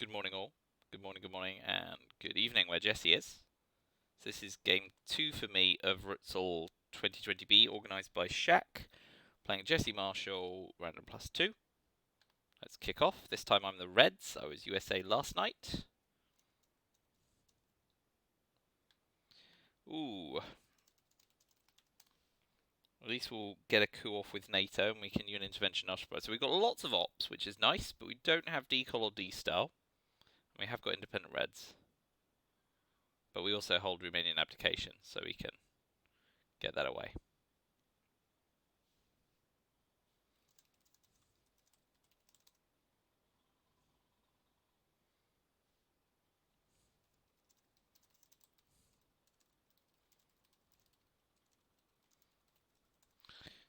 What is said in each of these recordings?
Good morning, all. Good morning, and good evening, where Jesse is. So this is game 2 for me of RTSL 2020B, organised by Shack, playing Jesse Marshall, random +2. Let's kick off. This time I'm the Reds. I was USA last night. Ooh. At least we'll get a coup off with NATO, and we can use an intervention occupier. So we've got lots of ops, which is nice, but we don't have decol or D-style. We have got independent Reds. But we also hold Romanian abdication, so we can get that away.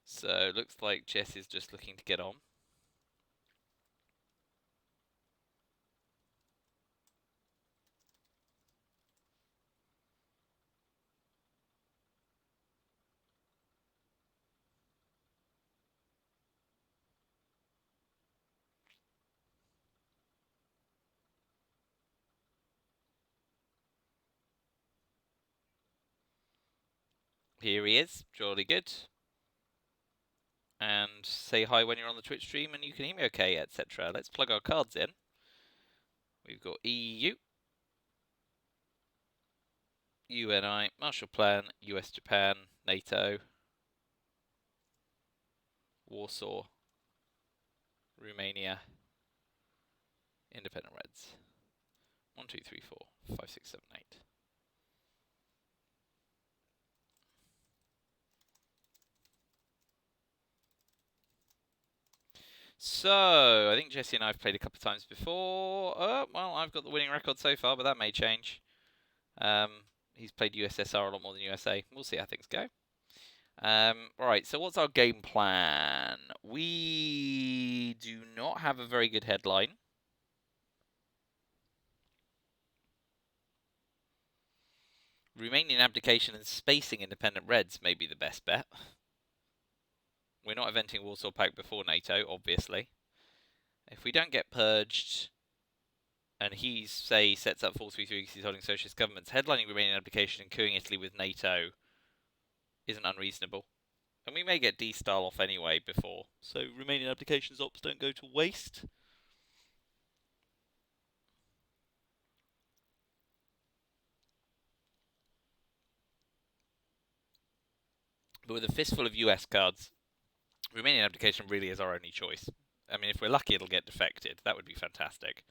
So looks like Jess is just looking to get on. Here he is, jolly good. And say hi when you're on the Twitch stream and you can hear me okay, etc. Let's plug our cards in. We've got EU, UNI, Marshall Plan, US-Japan, NATO, Warsaw, Romania, Independent Reds. 1, 2, 3, 4, 5, 6, 7, 8. So, I think Jesse and I have played a couple of times before. Well, I've got the winning record so far, but that may change. He's played USSR a lot more than USA. We'll see how things go. Alright, so what's our game plan? We do not have a very good headline. Romanian abdication and spacing independent Reds may be the best bet. We're not eventing Warsaw Pact before NATO, obviously. If we don't get purged, and he, say, sets up 433 because he's holding socialist governments, headlining Romanian abdication and cooing Italy with NATO isn't unreasonable. And we may get D-style off anyway before, so Romanian abdication's ops don't go to waste. But with a fistful of US cards, Romanian abdication really is our only choice. I mean, if we're lucky, it'll get defected. That would be fantastic.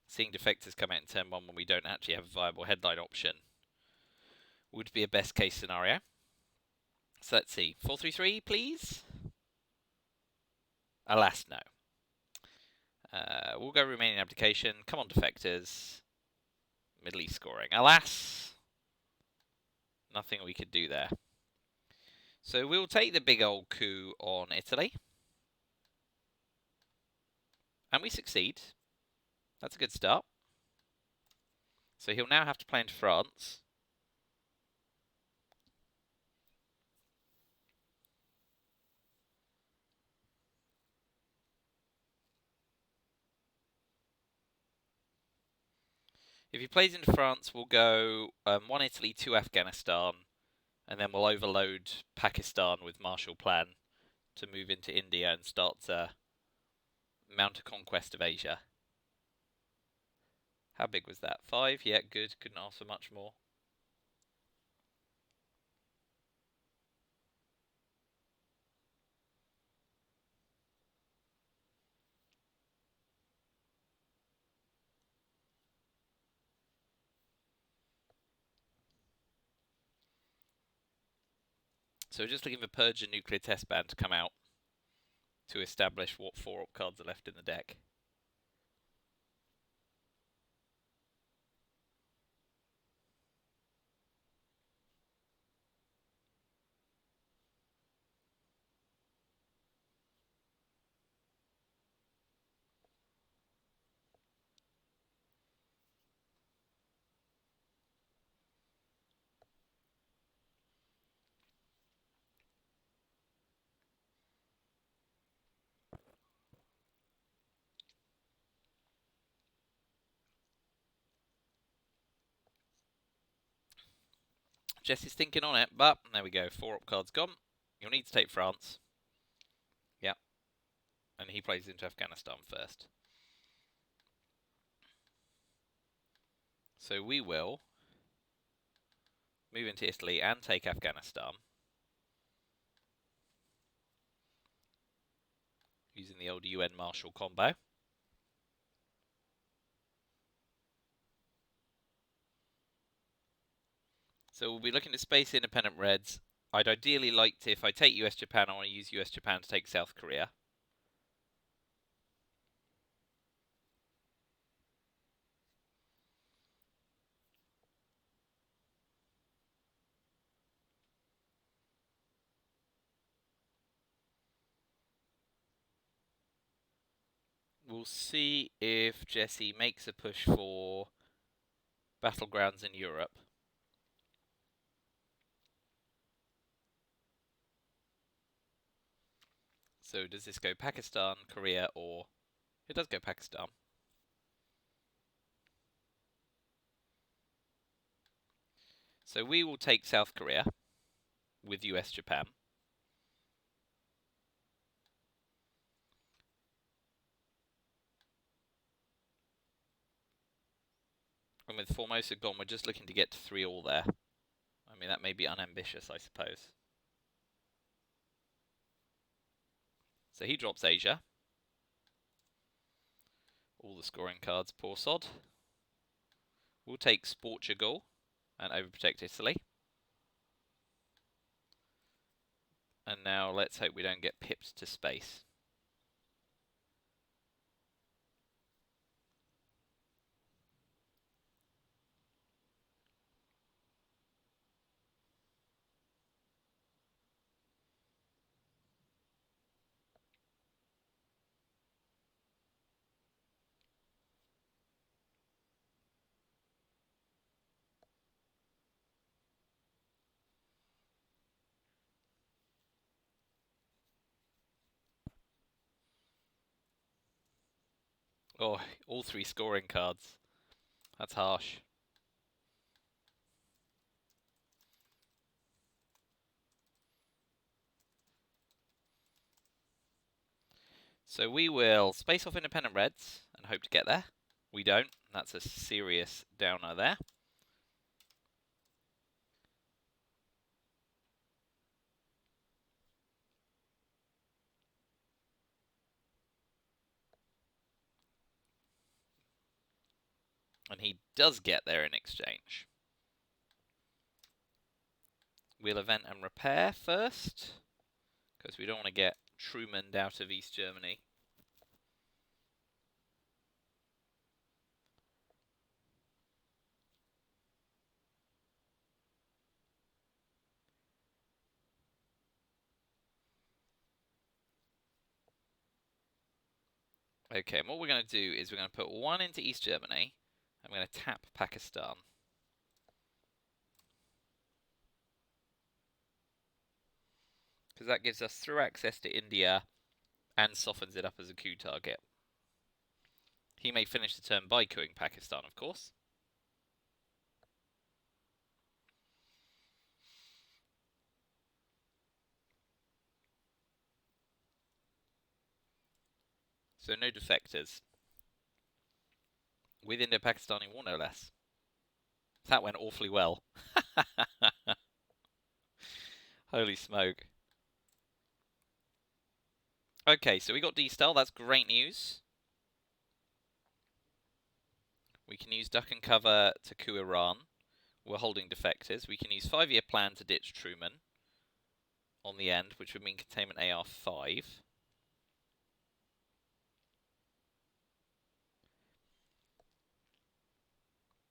Seeing defectors come out in turn 1 when we don't actually have a viable headline option would be a best case scenario. So let's see. 433, please. Alas, no. We'll go Romanian abdication. Come on, defectors. Middle East scoring. Alas, nothing we could do there. So we'll take the big old coup on Italy. And we succeed. That's a good start. So he'll now have to play into France. If he plays into France, we'll go 1 Italy, 2 Afghanistan, and then we'll overload Pakistan with Marshall Plan to move into India and start to mount a conquest of Asia. How big was that? 5? Yeah, good. Couldn't ask for much more. So we're just looking for Purge and Nuclear Test Ban to come out to establish what 4-op cards are left in the deck. Jesse's thinking on it, but there we go. 4 up cards gone. You'll need to take France. Yeah. And he plays into Afghanistan first. So we will move into Italy and take Afghanistan. Using the old UN Marshall combo. So we'll be looking at space independent reds. I'd ideally like to, if I take US-Japan, I want to use US-Japan to take South Korea. We'll see if Jesse makes a push for battlegrounds in Europe. So does this go Pakistan, Korea, or... It does go Pakistan. So we will take South Korea with US-Japan. And with Formosa gone, we're just looking to get to 3-all there. I mean, that may be unambitious, I suppose. So he drops Asia. All the scoring cards, poor sod. We'll take Portugal and overprotect Italy. And now let's hope we don't get pipped to space. Oh, all 3 scoring cards. That's harsh. So we will space off independent reds and hope to get there. We don't. That's a serious downer there. And he does get there in exchange. We'll event and repair first, because we don't want to get Truman'd out of East Germany. Okay, and what we're going to do is we're going to put 1 into East Germany, and we're going to tap Pakistan. Because that gives us through access to India and softens it up as a coup target. He may finish the turn by coupping Pakistan, of course. So no defectors. With Indo-Pakistani war, no less. That went awfully well. Holy smoke. Okay, so we got D-Style. That's great news. We can use duck and cover to coup Iran. We're holding defectors. We can use 5-year plan to ditch Truman on the end, which would mean containment AR5.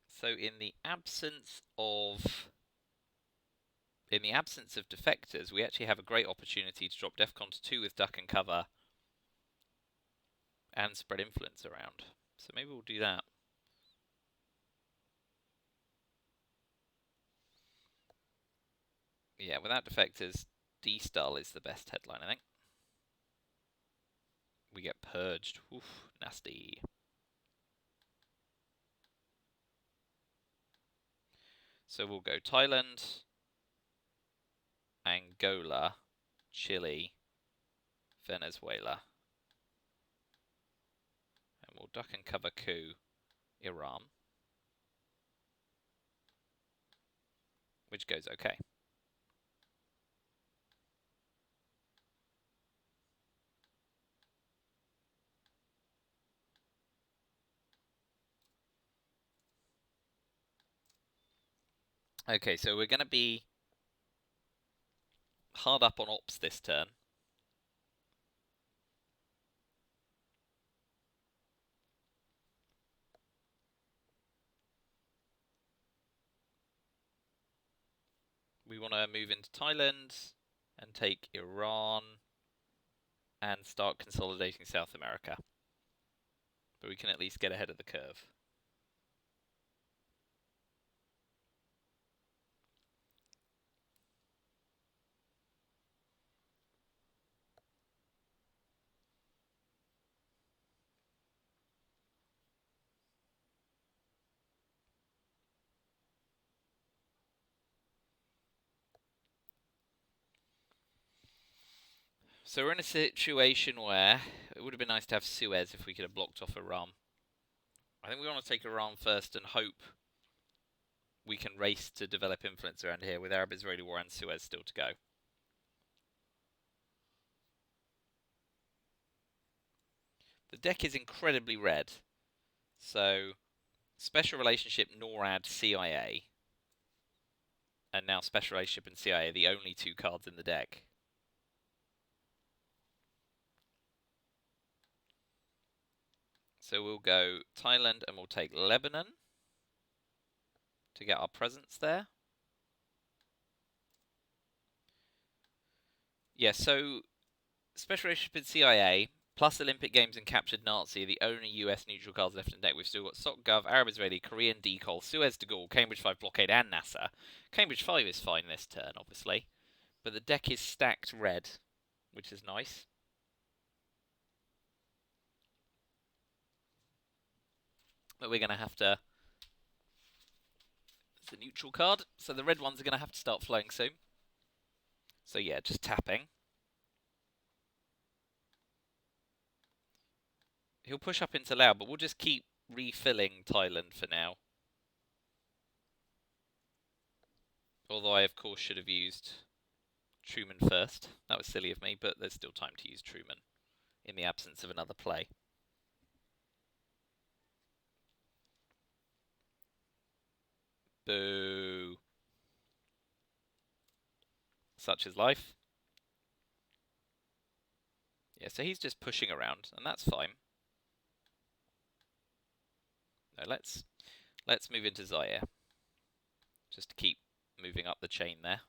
So in the absence of defectors, we actually have a great opportunity to drop DEFCON to 2 with duck and cover and spread influence around. So maybe we'll do that. Yeah, without defectors, D-Style is the best headline, I think. We get purged. Oof, nasty. So we'll go Thailand, Angola, Chile, Venezuela. And we'll duck and cover coup Iran, which goes okay. Okay, so we're going to be hard up on ops this turn. We want to move into Thailand and take Iran and start consolidating South America. But we can at least get ahead of the curve. So we're in a situation where it would have been nice to have Suez if we could have blocked off Iran. I think we want to take Iran first and hope we can race to develop influence around here with Arab-Israeli war and Suez still to go. The deck is incredibly red. So, special relationship NORAD CIA. And now special relationship and CIA, the only two cards in the deck. So we'll go Thailand and we'll take Lebanon to get our presence there. Yeah, so special relationship and CIA plus Olympic Games and captured Nazi are the only US neutral cards left in the deck. We've still got SOCGov, Arab-Israeli, Korean Decol, Suez de Gaulle, Cambridge 5 Blockade, and NASA. Cambridge 5 is fine this turn, obviously. But the deck is stacked red, which is nice. But we're going to have to... It's a neutral card, so the red ones are going to have to start flowing soon. So yeah, just tapping. He'll push up into Laos, but we'll just keep refilling Thailand for now. Although I, of course, should have used Truman first. That was silly of me, but there's still time to use Truman in the absence of another play. Boo. Such is life. Yeah, so he's just pushing around, and that's fine. No, let's move into Zaire. Just to keep moving up the chain there.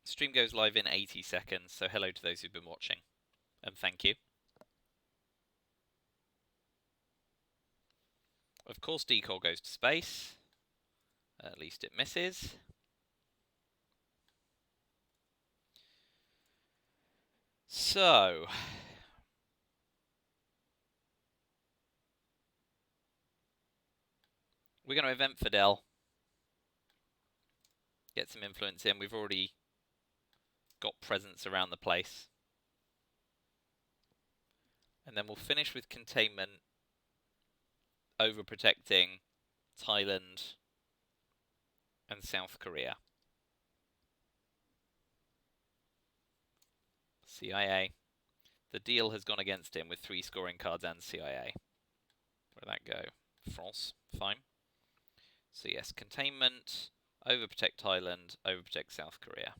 Stream goes live in 80 seconds, so hello to those who've been watching, and thank you. Of course, Decol goes to space. At least it misses. So, we're going to event Fidel. Get some influence in. We've already got presence around the place. And then we'll finish with containment, overprotecting Thailand and South Korea. CIA. The deal has gone against him with 3 scoring cards and CIA. Where'd that go? France. Fine. So yes, containment, overprotect Thailand, overprotect South Korea.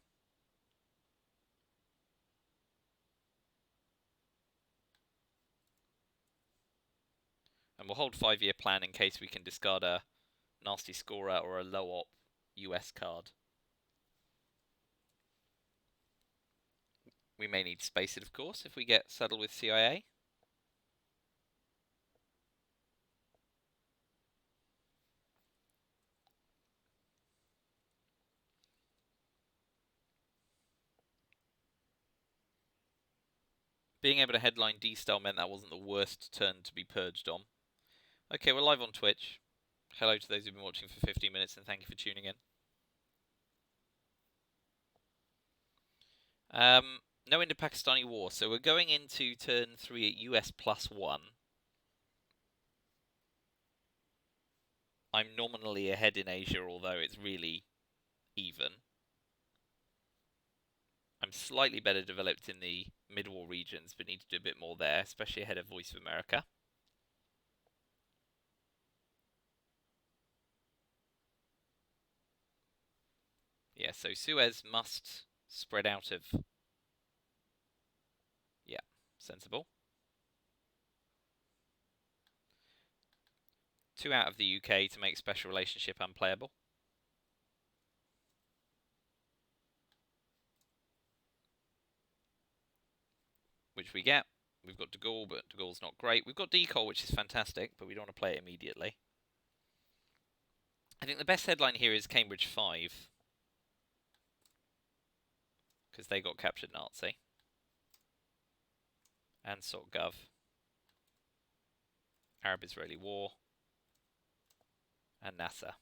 And we'll hold 5-year plan in case we can discard a nasty scorer or a low op US card. We may need to space it, of course, if we get settled with CIA. Being able to headline D-Style meant that wasn't the worst turn to be purged on. Okay, we're live on Twitch. Hello to those who've been watching for 15 minutes, and thank you for tuning in. No Indo-Pakistani war, so we're going into turn 3 at US +1. I'm nominally ahead in Asia, although it's really even. I'm slightly better developed in the mid-war regions, but need to do a bit more there, especially ahead of Voice of America. Yeah, so Suez must spread out of... Yeah, sensible. 2 out of the UK to make special relationship unplayable. Which we get. We've got de Gaulle, but de Gaulle's not great. We've got Decol, which is fantastic, but we don't want to play it immediately. I think the best headline here is Cambridge 5. Because they got captured Nazi. And SOT-Gov. Arab-Israeli War. And NASA.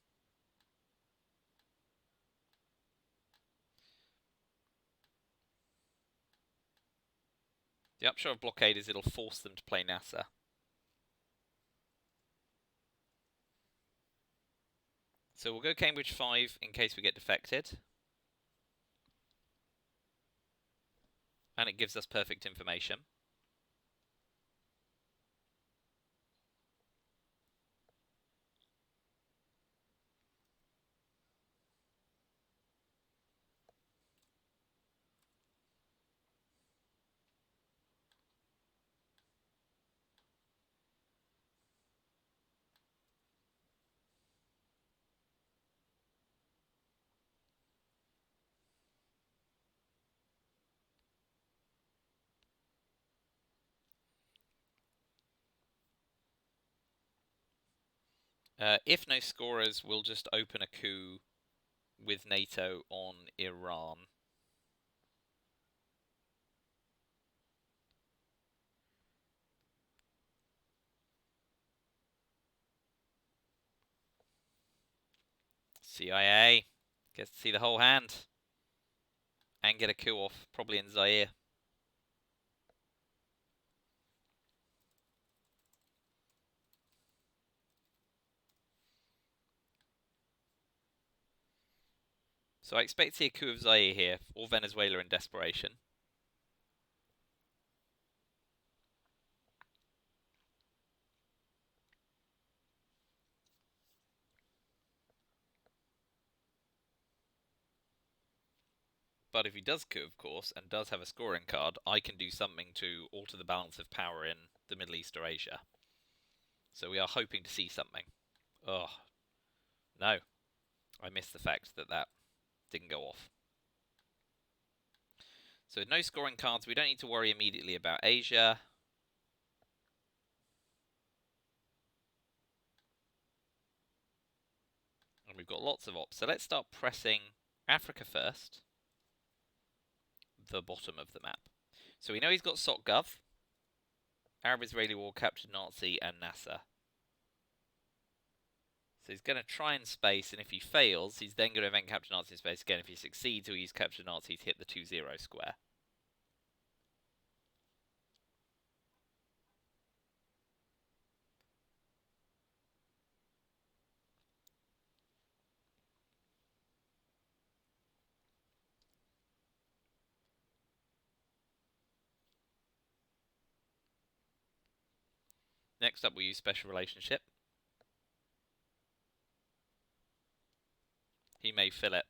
The upshot of blockade is it'll force them to play NASA. So we'll go Cambridge 5 in case we get defected. And it gives us perfect information. If no scorers, we'll just open a coup with NATO on Iran. CIA gets to see the whole hand. And get a coup off, probably in Zaire. So I expect to see a coup of Zaire here, or Venezuela in desperation. But if he does coup, of course, and does have a scoring card, I can do something to alter the balance of power in the Middle East or Asia. So we are hoping to see something. Oh, no. I missed the fact that that didn't go off. So no scoring cards, we don't need to worry immediately about Asia. And we've got lots of ops. So let's start pressing Africa first. The bottom of the map. So we know he's got SOT-Gov, Arab-Israeli War, captured Nazi, and NASA. So he's going to try and space, and if he fails, he's then going to event capture Nazi in space again. If he succeeds, he'll use capture Nazi to hit the 2-0 square. Next up, we'll use special relationship. He may fill it,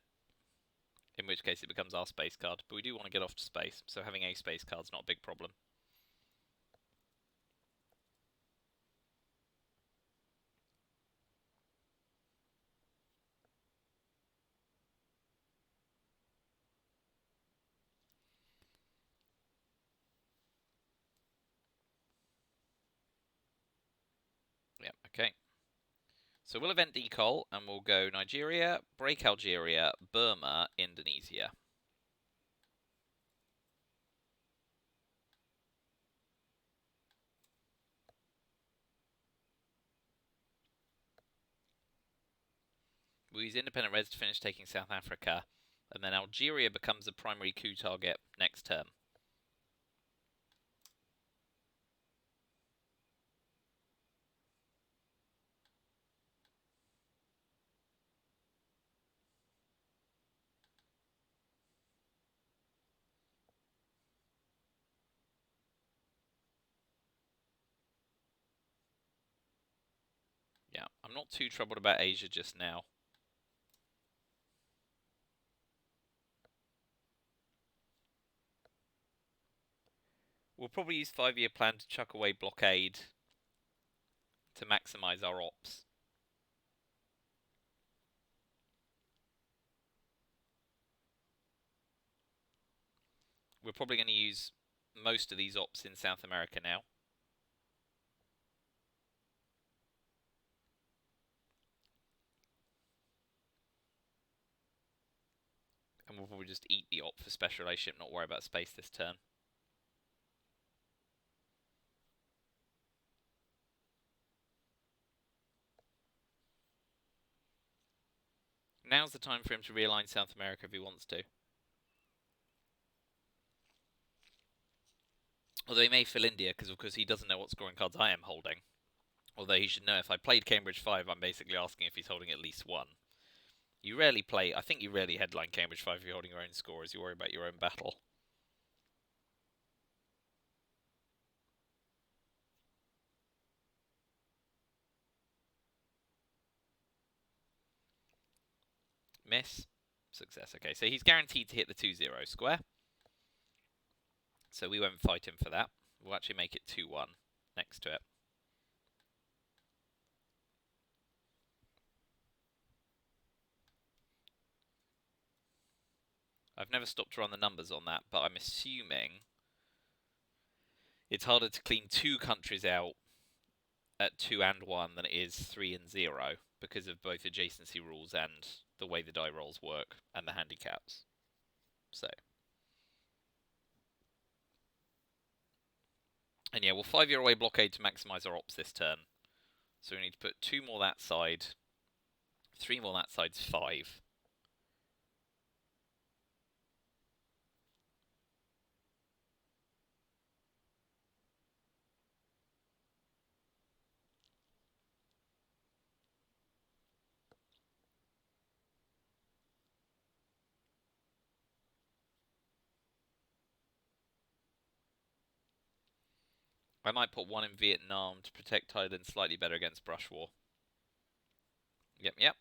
in which case it becomes our space card. But we do want to get off to space, so having a space card's not a big problem. Yeah, okay. So we'll event decol, and we'll go Nigeria, break Algeria, Burma, Indonesia. We'll use independent reds to finish taking South Africa, and then Algeria becomes a primary coup target next term. Yeah, I'm not too troubled about Asia just now. We'll probably use 5-year plan to chuck away blockade to maximise our ops. We're probably going to use most of these ops in South America now. And we'll probably just eat the op for special relationship, not worry about space this turn. Now's the time for him to realign South America if he wants to. Although he may fill India, because of course he doesn't know what scoring cards I am holding. Although he should know if I played Cambridge 5, I'm basically asking if he's holding at least one. You rarely play, I think you rarely headline Cambridge 5 if you're holding your own scores, you worry about your own battle. Miss. Success. Okay, so he's guaranteed to hit the 2-0 square. So we won't fight him for that. We'll actually make it 2-1 next to it. I've never stopped to run the numbers on that, but I'm assuming it's harder to clean 2 countries out at 2 and 1 than it is 3 and 0 because of both adjacency rules and the way the die rolls work and the handicaps. So. And yeah, we'll 5-year away blockade to maximise our ops this turn. So we need to put 2 more that side, 3 more that side's 5. I might put 1 in Vietnam to protect Thailand slightly better against brush war. Yep.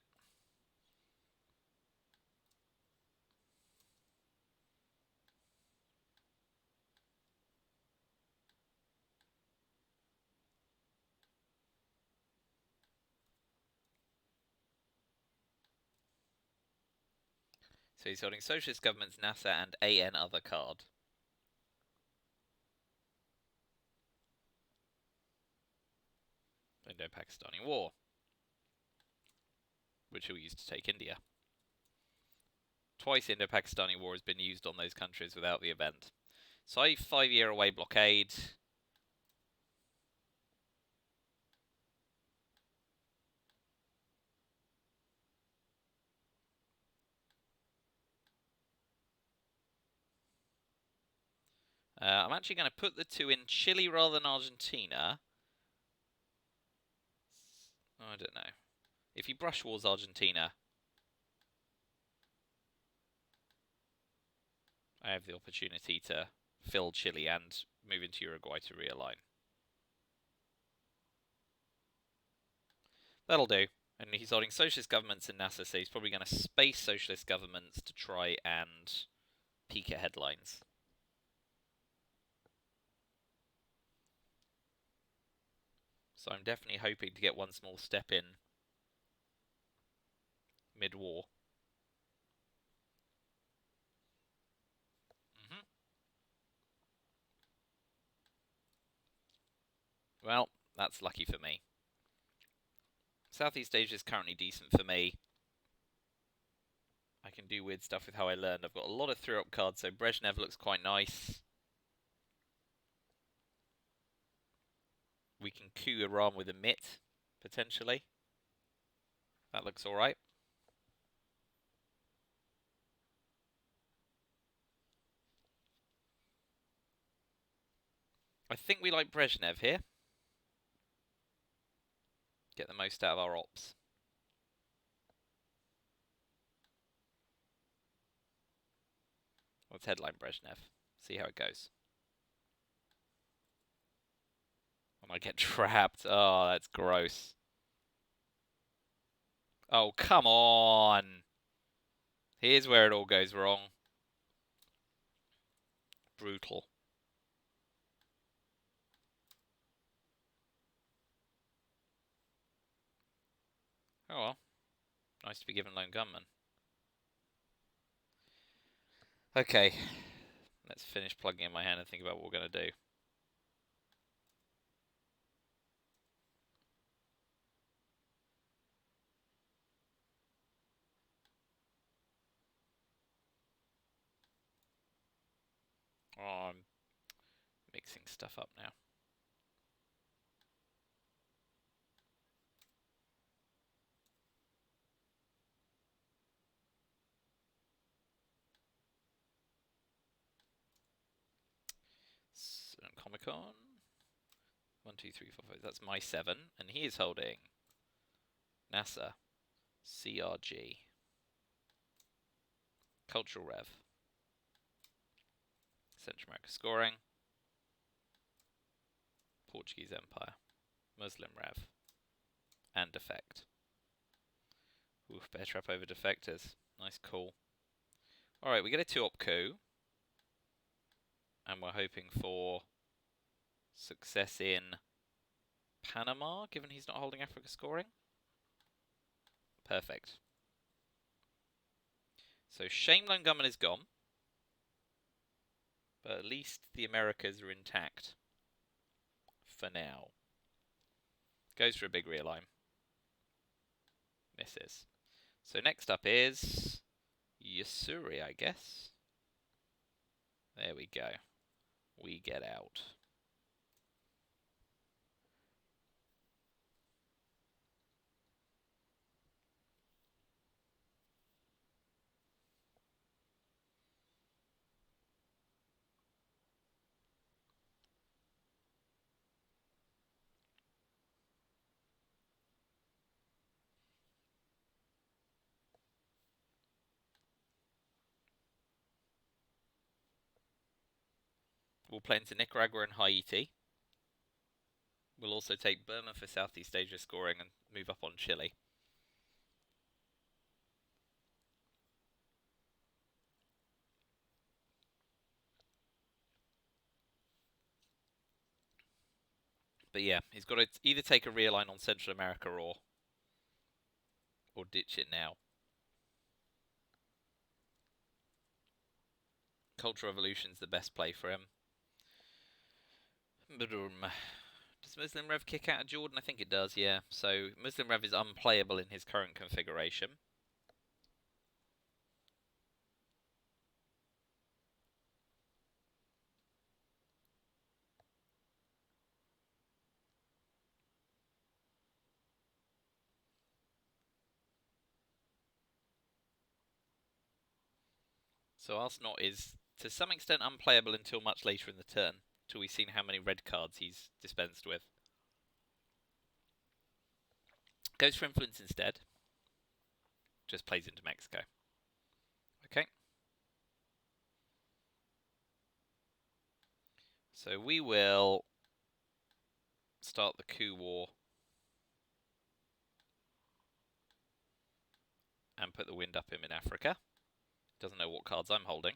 So he's holding Socialist Government's NASA and AN other card. Indo-Pakistani War, which he'll use to take India. Twice Indo-Pakistani War has been used on those countries without the event. So I 5-year away blockade. I'm actually going to put the 2 in Chile rather than Argentina. I don't know. If he brush wars Argentina, I have the opportunity to fill Chile and move into Uruguay to realign. That'll do. And he's holding socialist governments in NASA, so he's probably going to space socialist governments to try and peek at headlines. So I'm definitely hoping to get one small step in mid-war. Well, that's lucky for me. Southeast Asia is currently decent for me. I can do weird stuff with how I learned. I've got a lot of throw-up cards, so Brezhnev looks quite nice. We can coup Iran with a MIT, potentially. That looks alright. I think we like Brezhnev here. Get the most out of our ops. Let's headline Brezhnev. See how it goes. And I get trapped. Oh, that's gross. Oh, come on. Here's where it all goes wrong. Brutal. Oh well. Nice to be given lone gunman. Okay. Let's finish plugging in my hand and think about what we're going to do. Oh, I'm mixing stuff up now. Comic-Con. 1, 2, 3, 4, 5. That's my 7. And he is holding NASA. CRG. Cultural Rev. Central America Scoring. Portuguese Empire. Muslim Rev. And Defect. Oof, bear trap over defectors. Nice call. Alright, we get a 2-op coup. And we're hoping for success in Panama, given he's not holding Africa Scoring. Perfect. So Shame Lone Gunman is gone. But at least the Americas are intact. For now. Goes for a big realign. Misses. So next up is Yasuri, I guess. There we go. We get out. We'll play into Nicaragua and Haiti. We'll also take Burma for Southeast Asia scoring and move up on Chile. But yeah, he's got to either take a realign on Central America or ditch it now. Cultural Revolution's the best play for him. Does Muslim Rev kick out of Jordan? I think it does, yeah. So Muslim Rev is unplayable in his current configuration. So Arsenal is, to some extent, unplayable until much later in the turn, until we've seen how many red cards he's dispensed with. Goes for Influence instead. Just plays into Mexico. Okay. So we will start the coup war and put the wind up him in Africa. Doesn't know what cards I'm holding.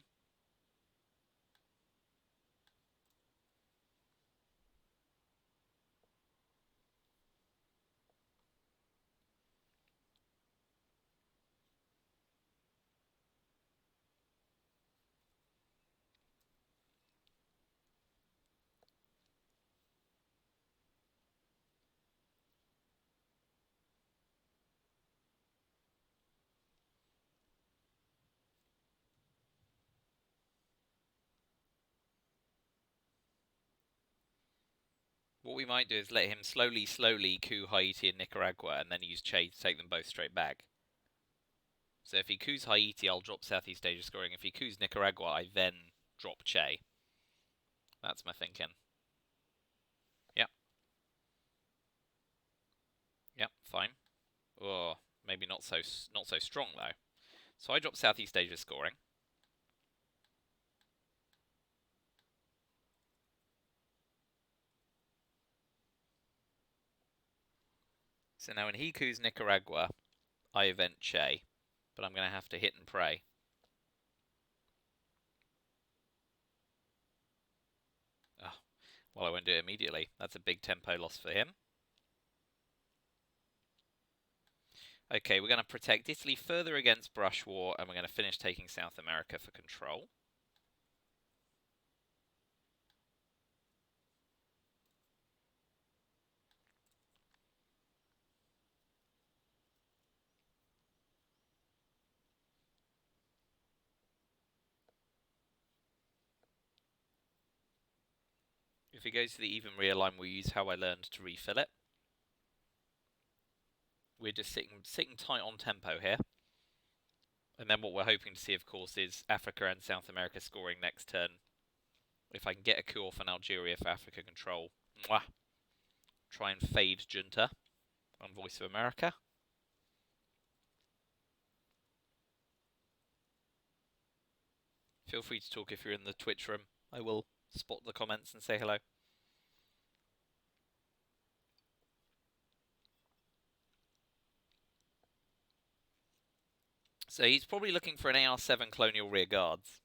What we might do is let him slowly coup Haiti and Nicaragua and then use Che to take them both straight back. So if he coups Haiti, I'll drop Southeast Asia scoring. If he coups Nicaragua, I then drop Che. That's my thinking. Fine. Oh, maybe not so strong though. So I drop Southeast Asia scoring. So now when he coups Nicaragua, I event Che, but I'm going to have to hit and pray. Oh, well, I won't do it immediately. That's a big tempo loss for him. Okay, we're going to protect Italy further against brush war, and we're going to finish taking South America for control. If it goes to the even rear line, we'll use how I learned to refill it. We're just sitting tight on tempo here. And then what we're hoping to see, of course, is Africa and South America scoring next turn. If I can get a coup off in Algeria for Africa control, mwah. Try and fade Junta on Voice of America. Feel free to talk if you're in the Twitch room. I will spot the comments and say hello. So he's probably looking for an AR-7 Colonial Rear Guards.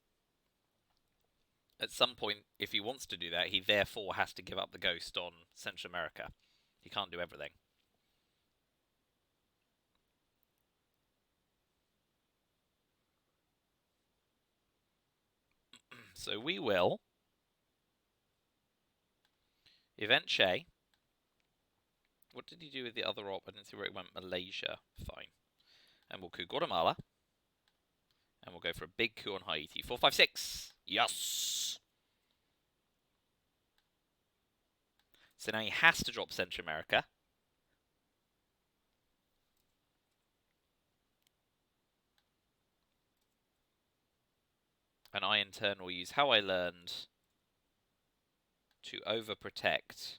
At some point, if he wants to do that, he therefore has to give up the ghost on Central America. He can't do everything. So we will event Che. What did he do with the other op? I didn't see where it went. Malaysia. Fine. And we'll coup Guatemala. And we'll go for a big coup on Haiti. 4, 5, 6. Yes! So now he has to drop Central America. And I, in turn, will use how I learned to overprotect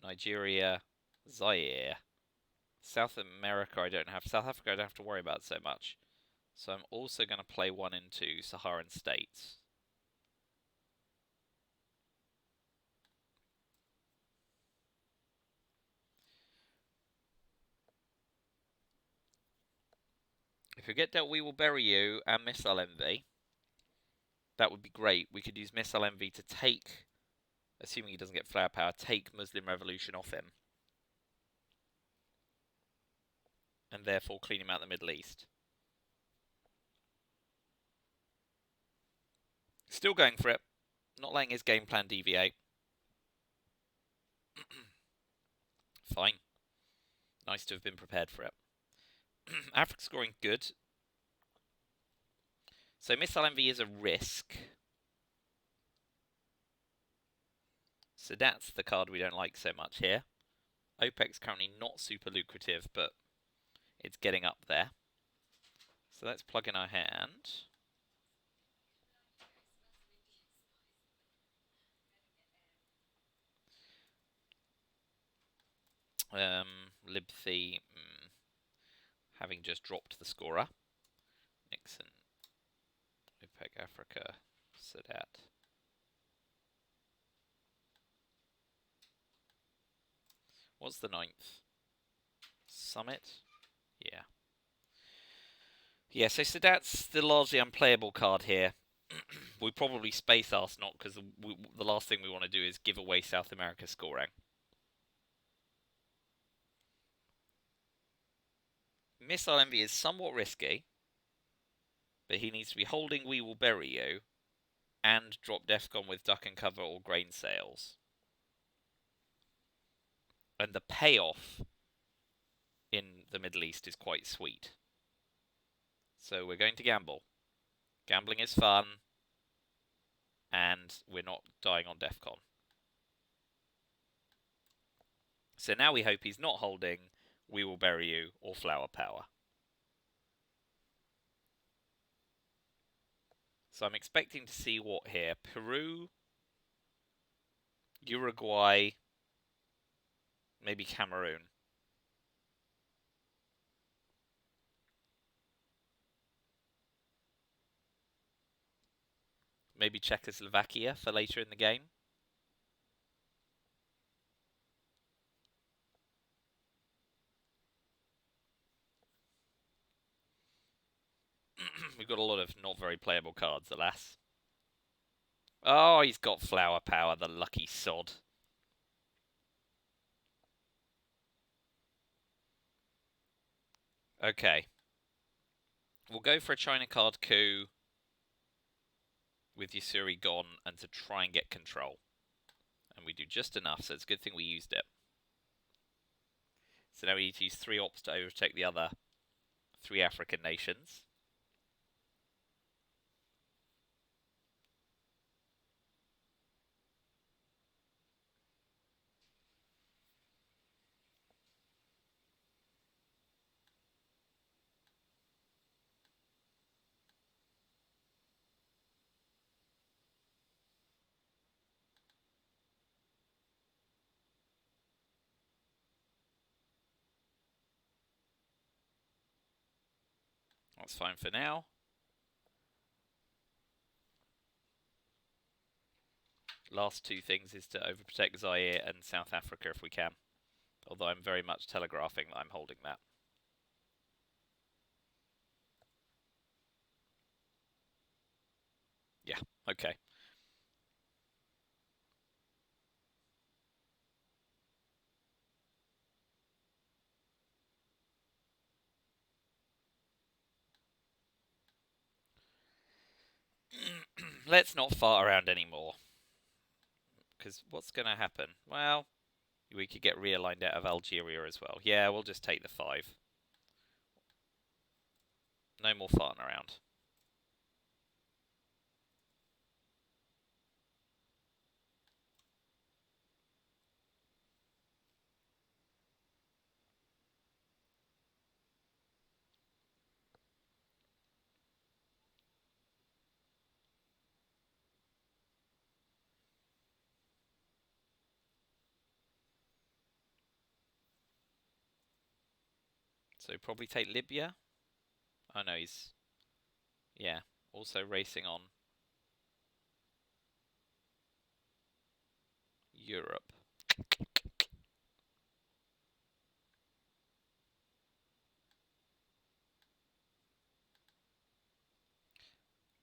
Nigeria, Zaire. South America I don't have. South Africa I don't have to worry about so much. So I'm also going to play one into Saharan states. If we get dealt, we will bury you and Missile Envy. That would be great. We could use Missile Envy to take, assuming he doesn't get flower power, take Muslim Revolution off him. And therefore clean him out of the Middle East. Still going for it. Not letting his game plan deviate. Fine. Nice to have been prepared for it. Africa scoring good. So Missile Envy is a risk. So that's the card we don't like so much here. OPEC's currently not super lucrative, but it's getting up there. So let's plug in our hand. Libthi, having just dropped the scorer. Nixon, OPEC Africa, Sadat. What's the 9th? Summit? Yeah. Yeah, so Sadat's the largely unplayable card here. We probably space Arsenal because the last thing we want to do is give away South America scoring. Missile Envy is somewhat risky, but he needs to be holding We Will Bury You and drop Defcon with Duck and Cover or Grain Sales. And the payoff in the Middle East is quite sweet. So we're going to gamble. Gambling is fun, and we're not dying on Defcon. So now we hope he's not holding We Will Bury You or Flower Power. So I'm expecting to see what here? Peru, Uruguay, maybe Cameroon. Maybe Czechoslovakia for later in the game. We've got a lot of not very playable cards, alas. Oh, he's got flower power, the lucky sod. Okay. We'll go for a China card coup with Yasuri gone and to try and get control. And we do just enough, so it's a good thing we used it. So now we need to use 3 ops to overtake the other 3 African nations. That's fine for now. Last 2 things is to overprotect Zaire and South Africa if we can. Although I'm very much telegraphing that I'm holding that. Yeah, okay. Let's not fart around anymore. Because what's going to happen? Well, we could get realigned out of Algeria as well. Yeah, we'll just take the 5. No more farting around. So probably take Libya. Oh no, he's... Yeah, also racing on Europe.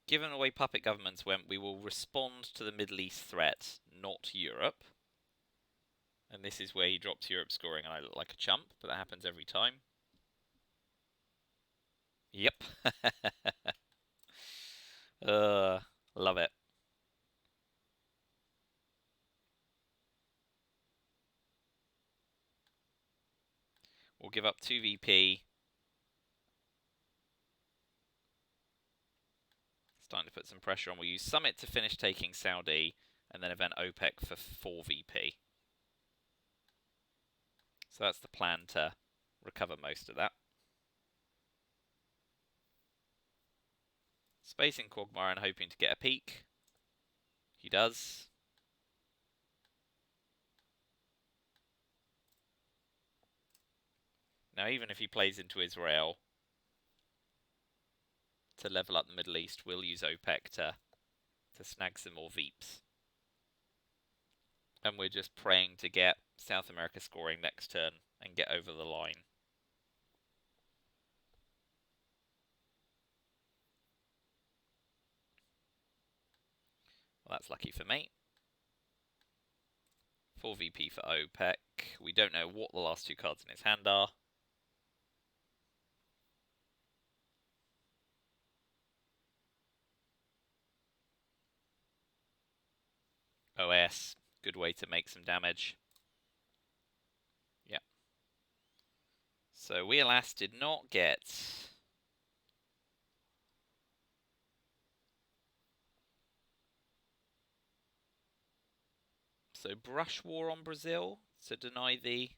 Given the way puppet governments went, we will respond to the Middle East threat, not Europe. And this is where he drops Europe scoring and I look like a chump, but that happens every time. Yep. Love it. We'll give up 2 VP. Starting to put some pressure on. We'll use Summit to finish taking Saudi, and then event OPEC for 4 VP. So that's the plan to recover most of that. Spacing Quagmire and hoping to get a peak. He does. Now, even if he plays into Israel to level up the Middle East, we'll use OPEC to snag some more VEEPs. And we're just praying to get South America scoring next turn and get over the line. Well, that's lucky for me. 4 VP for OPEC. We don't know what the last 2 cards in his hand are. OS, good way to make some damage. Yeah. So we, alas, did not get... So brush war on Brazil to deny the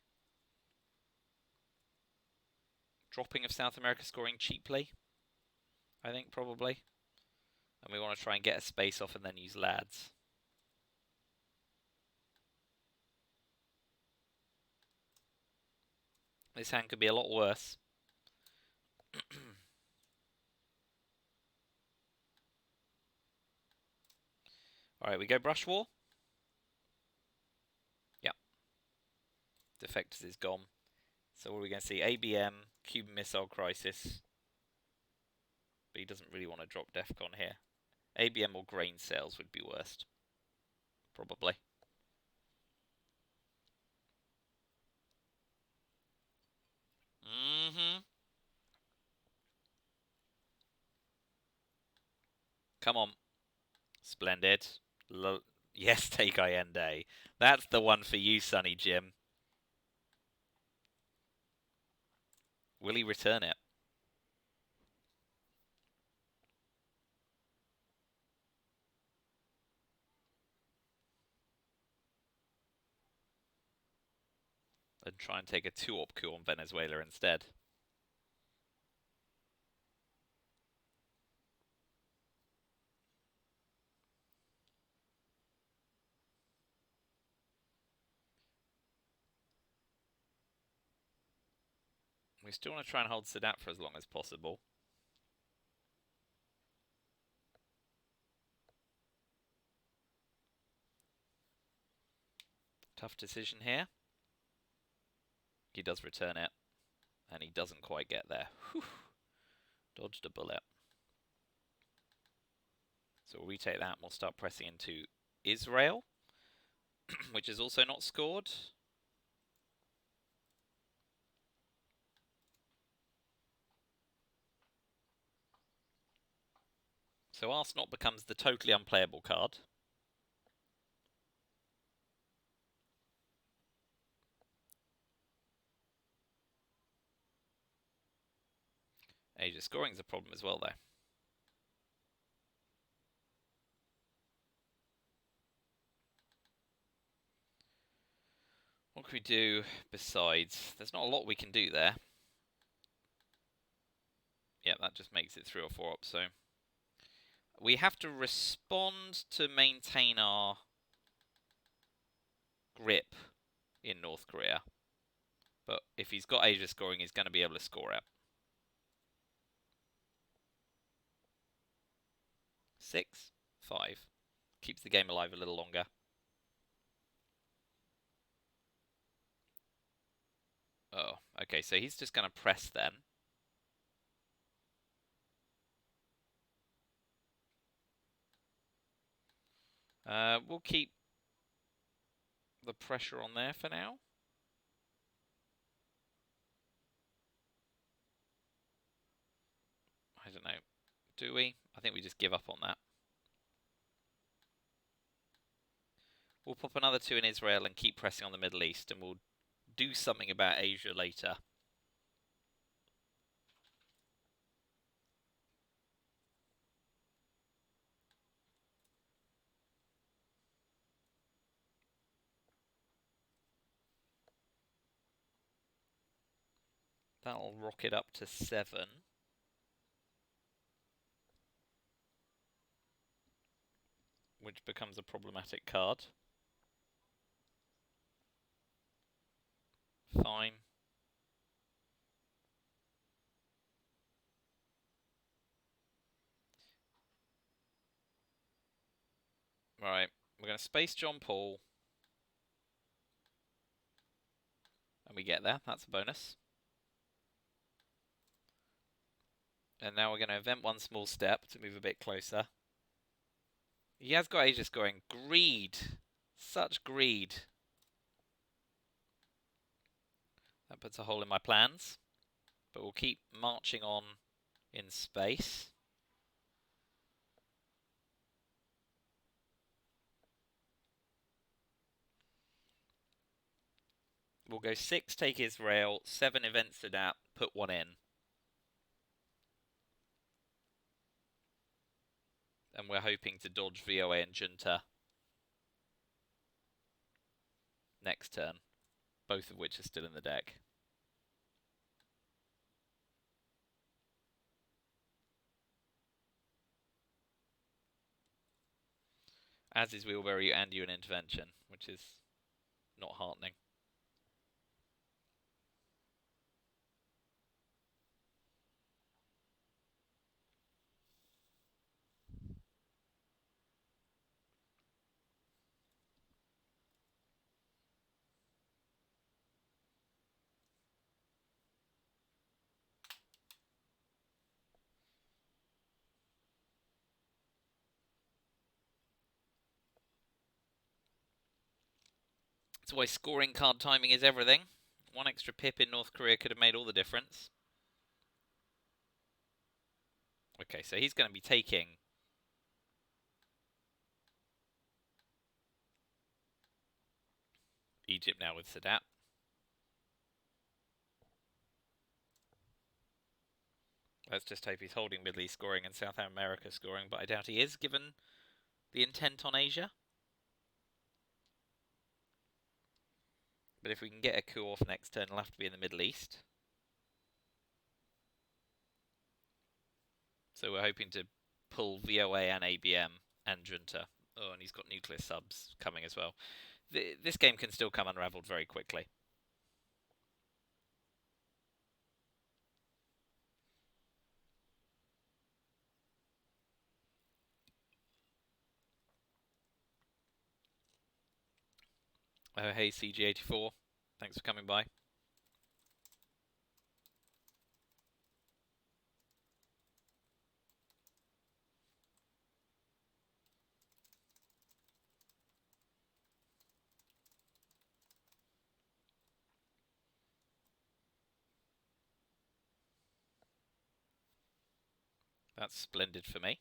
dropping of South America scoring cheaply, I think, probably. And we want to try and get a space off and then use lads. This hand could be a lot worse. Right, we go Brush War. Yep. Defectors is gone. So what are we going to see? ABM, Cuban Missile Crisis. But he doesn't really want to drop Defcon here. ABM or Grain Sales would be worst. Probably. Come on. Splendid. Yes, take Allende. That's the one for you, Sonny Jim. Will he return it? And try and take a 2-op coup on Venezuela instead. We still want to try and hold Sadat for as long as possible. Tough decision here. He does return it. And he doesn't quite get there. Whew. Dodged a bullet. So we'll retake that and we'll start pressing into Israel, which is also not scored. So Arsenal becomes the totally unplayable card. Asia scoring is a problem as well, though. What can we do besides? There's not a lot we can do there. Yeah, that just makes it 3 or 4 up, so... We have to respond to maintain our grip in North Korea. But if he's got Asia scoring, he's going to be able to score it. 6, 5. Keeps the game alive a little longer. Oh, okay, so he's just going to press then. We'll keep the pressure on there for now. I don't know. Do we? I think we just give up on that. We'll pop another 2 in Israel and keep pressing on the Middle East, and we'll do something about Asia later. That'll rocket up to 7. Which becomes a problematic card. Fine. Right, we're going to space John Paul. And we get there, that's a bonus. And now we're going to event 1 small step to move a bit closer. He has got Asia scoring. Greed. Such greed. That puts a hole in my plans. But we'll keep marching on in space. We'll go 6, take Israel, 7, event Sadat, put 1 in. And we're hoping to dodge VOA and Junta next turn, both of which are still in the deck. As is Wheelberry and you an intervention, which is not heartening. That's why scoring card timing is everything. One extra pip in North Korea could have made all the difference. Okay, so he's going to be taking Egypt now with Sadat. Let's just hope he's holding Middle East scoring and South America scoring, but I doubt he is, given the intent on Asia. But if we can get a coup off next turn, it'll have to be in the Middle East. So we're hoping to pull VOA and ABM and Junta. Oh, and he's got nuclear subs coming as well. This game can still come unraveled very quickly. Oh, hey, CG84. Thanks for coming by. That's splendid for me.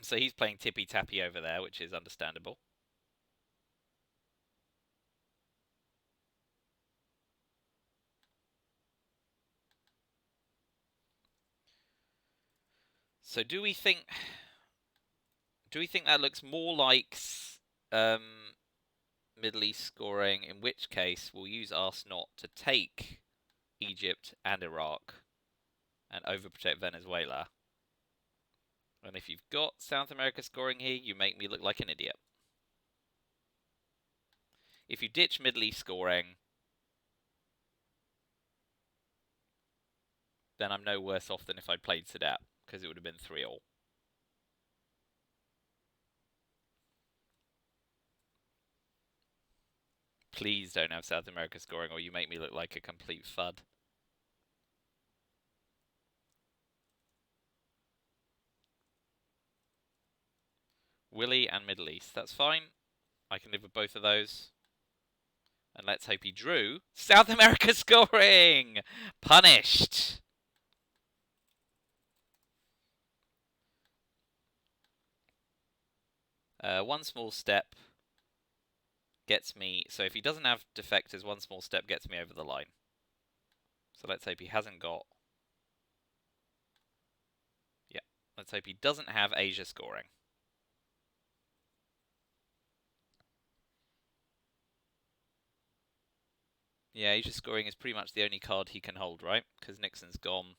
So he's playing tippy-tappy over there, which is understandable. So do we think that looks more like Middle East scoring, in which case we'll use Arsenal to take Egypt and Iraq and overprotect Venezuela. And if you've got South America scoring here, you make me look like an idiot. If you ditch Middle East scoring, then I'm no worse off than if I'd played Sadat, because it would have been 3-all. Please don't have South America scoring, or you make me look like a complete FUD. Willie and Middle East. That's fine. I can live with both of those. And let's hope he drew South America scoring! Punished! One small step gets me... So if he doesn't have defectors, one small step gets me over the line. So let's hope he hasn't got... Yeah. Let's hope he doesn't have Asia scoring. Yeah, Asia scoring is pretty much the only card he can hold, right? Because Nixon's gone.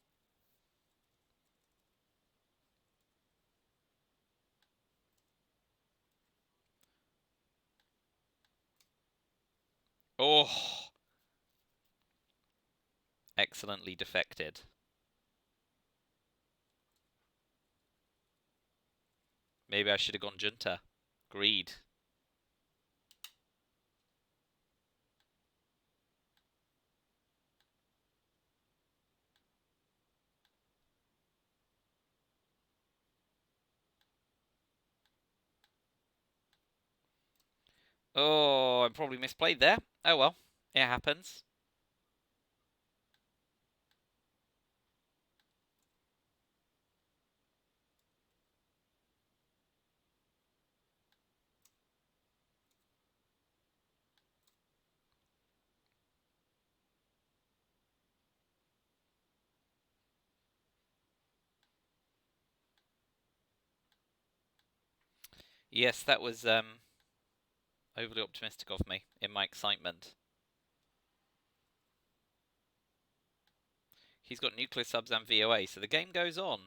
Oh! Excellently defected. Maybe I should have gone Junta. Greed. Oh, I probably misplayed there. Oh well, it happens. Yes, that was overly optimistic of me in my excitement. He's got nuclear subs and VOA, so the game goes on.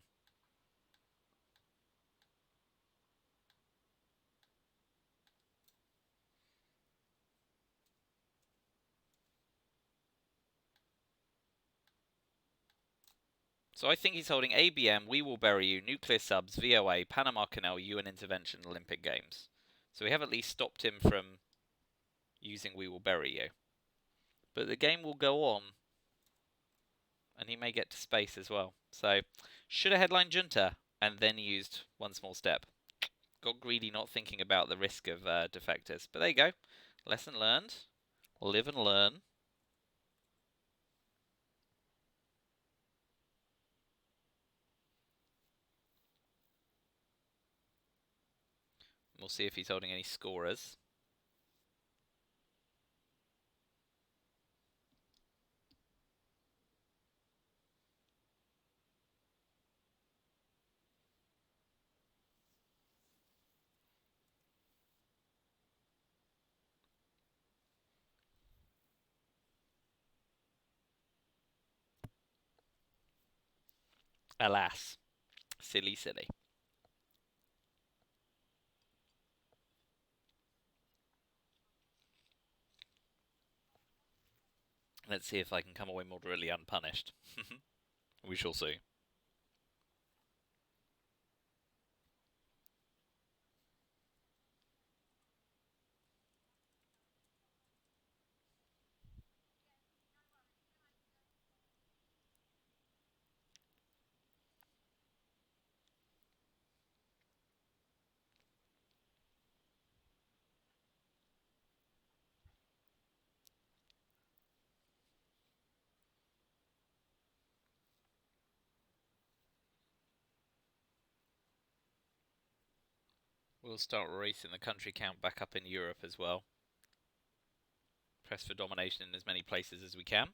So I think he's holding ABM, We Will Bury You, nuclear subs, VOA, Panama Canal, UN Intervention, Olympic Games. So we have at least stopped him from using We Will Bury You. But the game will go on, and he may get to space as well. So should have headlined Junta and then used one small step. Got greedy not thinking about the risk of defectors. But there you go. Lesson learned. Live and learn. We'll see if he's holding any scorers. Alas. Silly, silly. Let's see if I can come away moderately unpunished. We shall see. We'll start racing the country count back up in Europe as well. Press for domination in as many places as we can.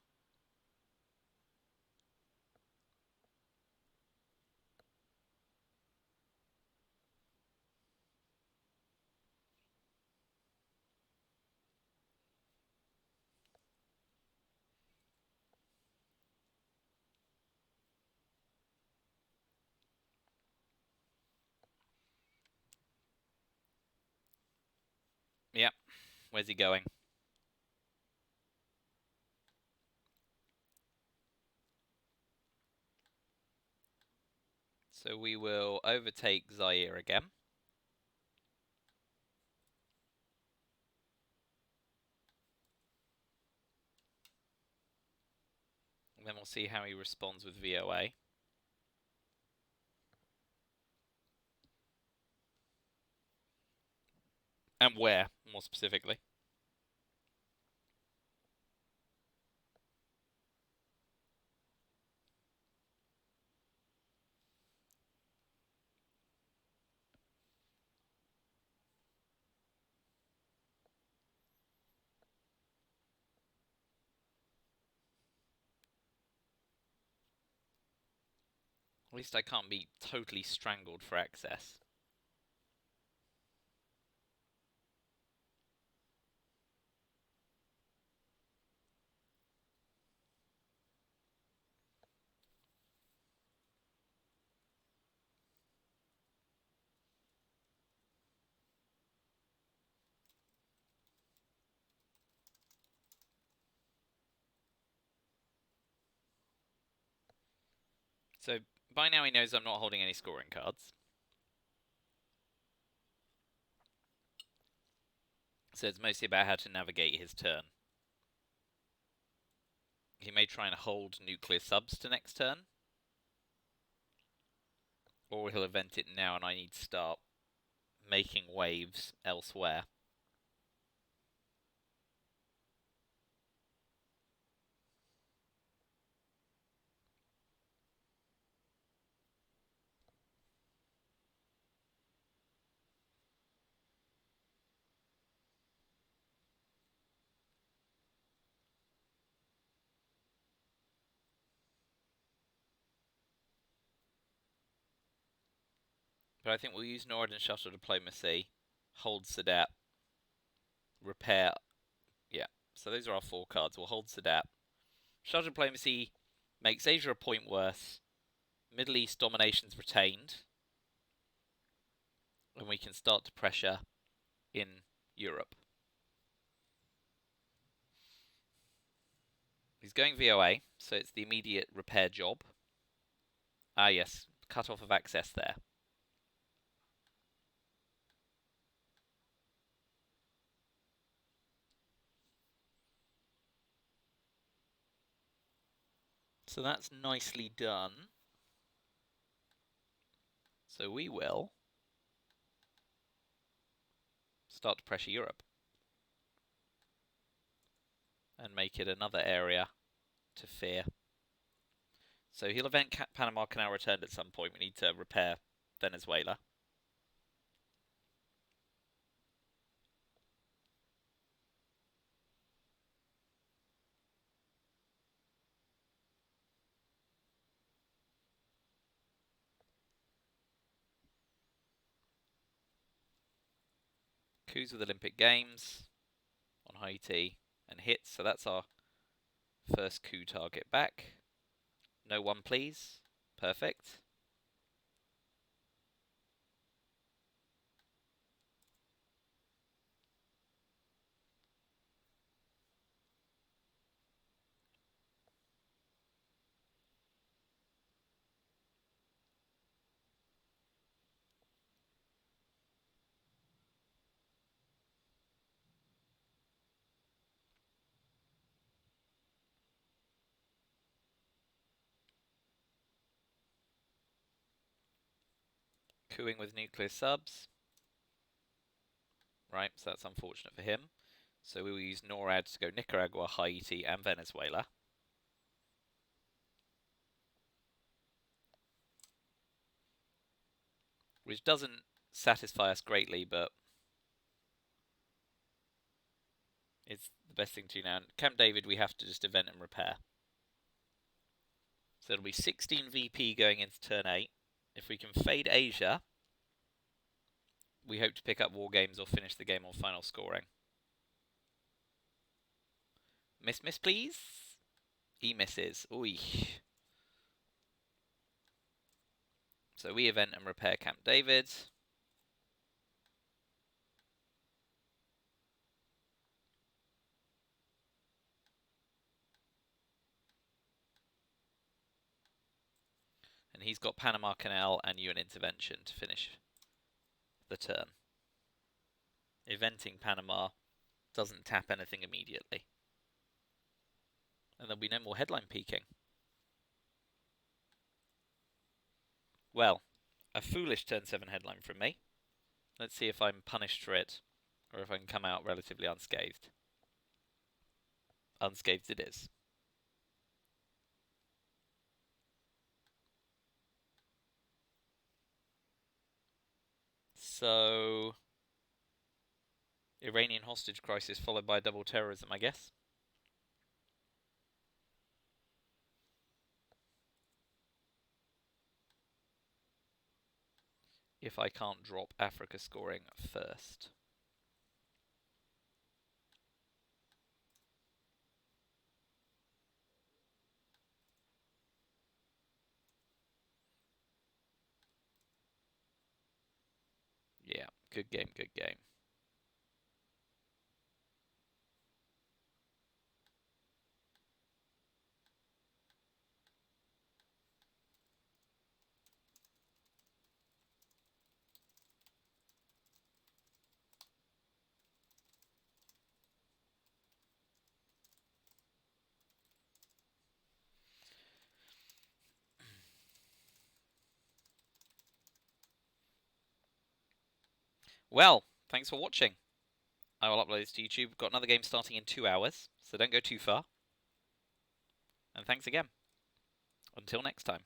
Yep. Where's he going? So we will overtake Zaire again. And then we'll see how he responds with VOA. And where, more specifically. At least I can't be totally strangled for access. So by now he knows I'm not holding any scoring cards. So it's mostly about how to navigate his turn. He may try and hold nuclear subs to next turn. Or he'll event it now and I need to start making waves elsewhere. But I think we'll use Nord and Shuttle Diplomacy, hold Sadat, repair. Yeah, so those are our 4 cards. We'll hold Sadat. Shuttle Diplomacy makes Asia a point worse. Middle East domination's retained. And we can start to pressure in Europe. He's going VOA, so it's the immediate repair job. Ah, yes, cut off of access there. So that's nicely done. So we will start to pressure Europe and make it another area to fear. So he'll event Panama Canal returned at some point. We need to repair Venezuela. Coups with Olympic Games on Haiti and hits. So that's our first coup target back. No one, please. Perfect. Cooing with nuclear subs. Right, so that's unfortunate for him. So we will use NORAD to go Nicaragua, Haiti, and Venezuela. Which doesn't satisfy us greatly, but it's the best thing to do now. Camp David, we have to just event and repair. So it'll be 16 VP going into turn 8. If we can fade Asia, we hope to pick up war games or finish the game on final scoring. Miss, please. He misses. Oy. So we event and repair Camp David. And he's got Panama Canal and UN intervention to finish the turn. Eventing Panama doesn't tap anything immediately. And there'll be no more headline peaking. Well, a foolish turn 7 headline from me. Let's see if I'm punished for it, or if I can come out relatively unscathed. Unscathed it is. So, Iranian hostage crisis followed by double terrorism, I guess. If I can't drop Africa scoring first. Yeah, good game, good game. Well, thanks for watching. I will upload this to YouTube. We've got another game starting in 2 hours, so don't go too far. And thanks again. Until next time.